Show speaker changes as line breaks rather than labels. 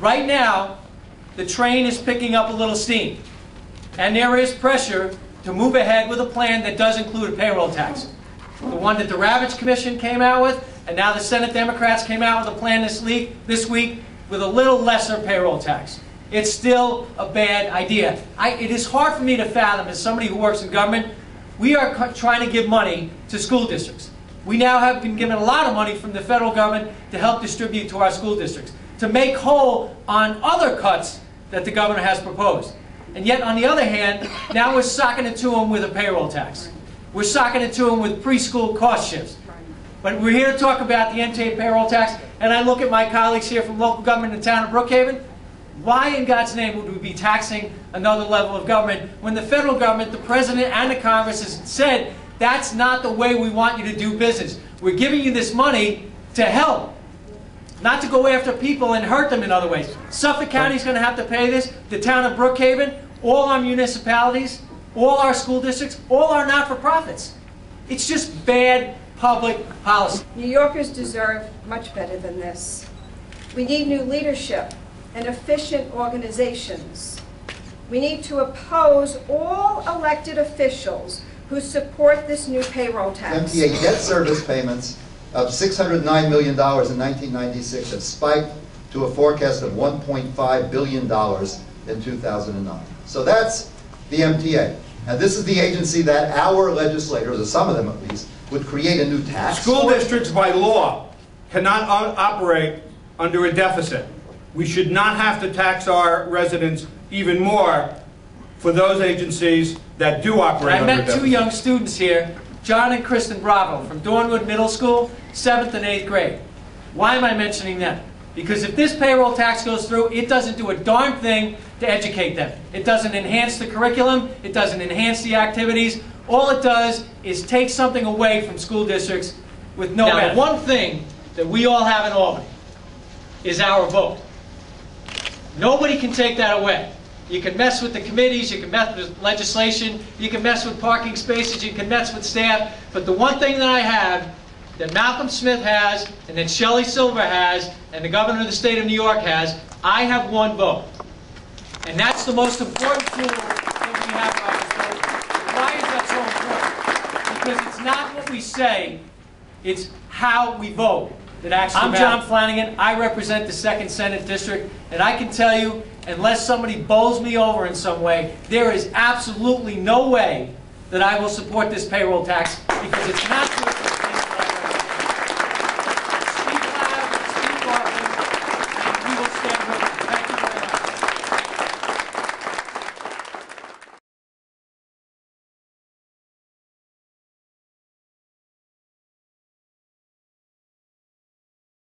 Right now, the train is picking up a little steam, and there is pressure to move ahead with a plan that does include a payroll tax. The one that the Ravitch Commission came out with, and now the Senate Democrats came out with a plan this week with a little lesser payroll tax. It's still a bad idea. It is hard for me to fathom, as somebody who works in government, we are trying to give money to school districts. We now have been given a lot of money from the federal government to help distribute to our school districts, to make whole on other cuts that the governor has proposed. And yet, on the other hand, now we're socking it to them with a payroll tax. We're socking it to them with preschool cost shifts. But we're here to talk about the MTA Payroll Tax, and I look at my colleagues here from local government in the town of Brookhaven. Why in God's name would we be taxing another level of government when the federal government, the President, and the Congress has said that's not the way we want you to do business. We're giving you this money to help, not to go after people and hurt them in other ways. Suffolk County is going to have to pay this, the town of Brookhaven, all our municipalities, all our school districts, all our not-for-profits. It's just bad public policy.
New Yorkers deserve much better than this. We need new leadership and efficient organizations. We need to oppose all elected officials who support this new payroll tax.
MTA debt service payments of $609 million in 1996 have spiked to a forecast of $1.5 billion in 2009. So that's the MTA. And this is the agency that our legislators, or some of them at least, would create a new tax.
School districts by law cannot operate under a deficit. We should not have to tax our residents even more for those agencies that do operate under a deficit.
I met two young students here, John and Kristen Bravo, from Dornwood Middle School, 7th and 8th grade. Why am I mentioning them? Because if this payroll tax goes through, it doesn't do a darn thing to educate them. It doesn't enhance the curriculum. It doesn't enhance the activities. All it does is take something away from school districts with no benefit. Now, one thing that we all have in Albany is our vote. Nobody can take that away. You can mess with the committees, you can mess with legislation, you can mess with parking spaces, you can mess with staff, but the one thing that I have, that Malcolm Smith has, and that Shelley Silver has, and the governor of the state of New York has, I have one vote. And that's the most important tool that we have at our disposal. Why is that so important? Because it's not what we say, it's how we vote that actually matters. I'm John Flanagan, I represent the 2nd Senate District, and I can tell you, unless somebody bowls me over in some way, there is absolutely no way that I will support this payroll tax, because it's not